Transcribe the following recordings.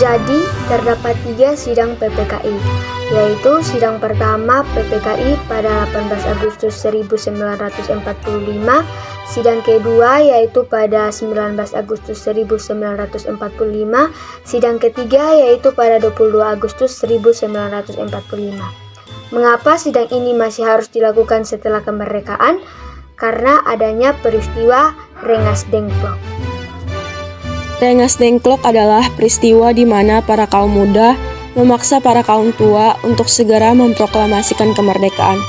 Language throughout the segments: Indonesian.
Jadi, terdapat 3 sidang PPKI, yaitu sidang pertama PPKI pada 18 Agustus 1945, sidang kedua yaitu pada 19 Agustus 1945, sidang ketiga yaitu pada 22 Agustus 1945. Mengapa sidang ini masih harus dilakukan setelah kemerdekaan? Karena adanya peristiwa Rengas Dengklok. Rengas Dengklok adalah peristiwa di mana para kaum muda memaksa para kaum tua untuk segera memproklamasikan kemerdekaan.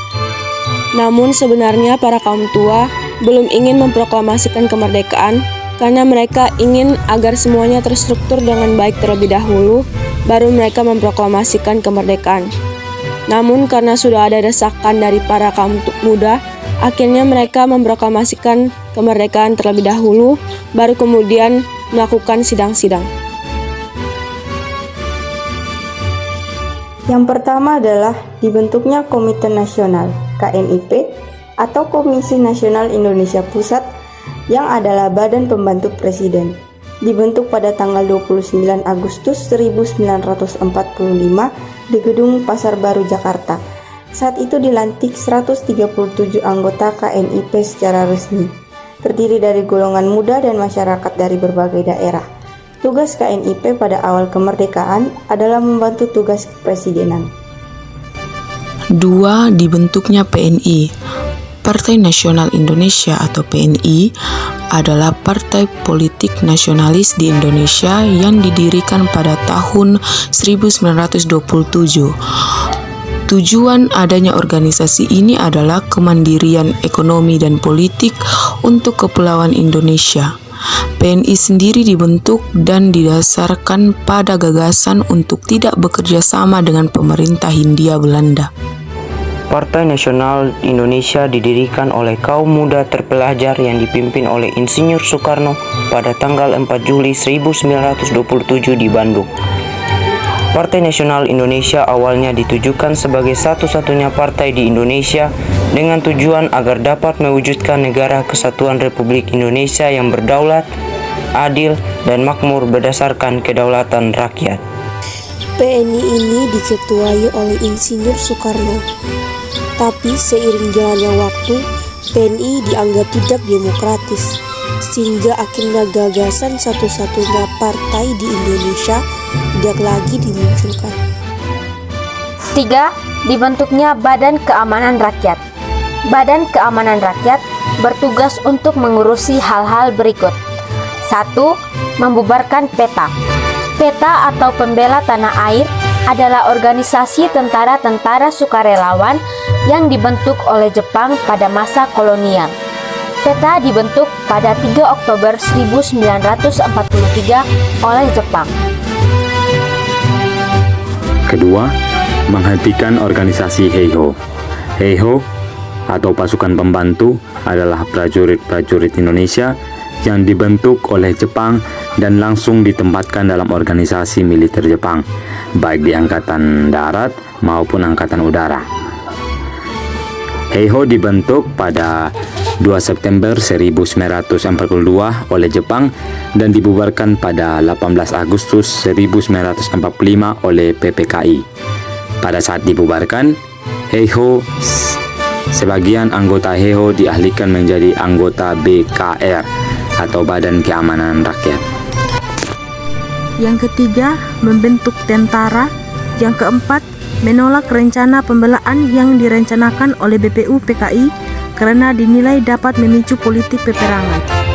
Namun sebenarnya para kaum tua belum ingin memproklamasikan kemerdekaan karena mereka ingin agar semuanya terstruktur dengan baik terlebih dahulu, baru mereka memproklamasikan kemerdekaan. Namun karena sudah ada desakan dari para kaum muda, akhirnya mereka memproklamasikan kemerdekaan terlebih dahulu, baru kemudian melakukan sidang-sidang. Yang pertama adalah dibentuknya Komite Nasional KNIP atau Komisi Nasional Indonesia Pusat yang adalah badan pembantu presiden. Dibentuk pada tanggal 29 Agustus 1945 di Gedung Pasar Baru, Jakarta. Saat itu dilantik 137 anggota KNIP secara resmi, terdiri dari golongan muda dan masyarakat dari berbagai daerah. Tugas KNIP pada awal kemerdekaan adalah membantu tugas kepresidenan. 2. Dibentuknya PNI. Partai Nasional Indonesia atau PNI adalah partai politik nasionalis di Indonesia yang didirikan pada tahun 1927. Tujuan adanya organisasi ini adalah kemandirian ekonomi dan politik untuk Kepulauan Indonesia. PNI sendiri dibentuk dan didasarkan pada gagasan untuk tidak bekerja sama dengan pemerintah Hindia Belanda. Partai Nasional Indonesia didirikan oleh kaum muda terpelajar yang dipimpin oleh Insinyur Soekarno pada tanggal 4 Juli 1927 di Bandung. Partai Nasional Indonesia awalnya ditujukan sebagai satu-satunya partai di Indonesia dengan tujuan agar dapat mewujudkan negara kesatuan Republik Indonesia yang berdaulat, adil, dan makmur berdasarkan kedaulatan rakyat. PNI ini diketuai oleh Insinyur Soekarno. Tapi seiring jalannya waktu, PNI dianggap tidak demokratis, sehingga akhirnya gagasan satu-satunya partai di Indonesia tidak lagi dimunculkan. 3. Dibentuknya Badan Keamanan Rakyat. Badan Keamanan Rakyat bertugas untuk mengurusi hal-hal berikut. 1. Membubarkan PETA. PETA atau Pembela Tanah Air adalah organisasi tentara-tentara sukarelawan yang dibentuk oleh Jepang pada masa kolonial. PETA dibentuk pada 3 Oktober 1943 oleh Jepang. Kedua, menghentikan organisasi Heiho. Heiho atau pasukan pembantu adalah prajurit-prajurit Indonesia yang dibentuk oleh Jepang dan langsung ditempatkan dalam organisasi militer Jepang, baik di Angkatan Darat maupun Angkatan Udara. Heiho dibentuk pada 2 September 1942 oleh Jepang dan dibubarkan pada 18 Agustus 1945 oleh PPKI. Pada saat dibubarkan, Heiho, sebagian anggota Heiho dialihkan menjadi anggota BKR atau Badan Keamanan Rakyat. Yang ketiga, membentuk tentara. Yang keempat, menolak rencana pembelaan yang direncanakan oleh BPU PKI karena dinilai dapat memicu politik peperangan.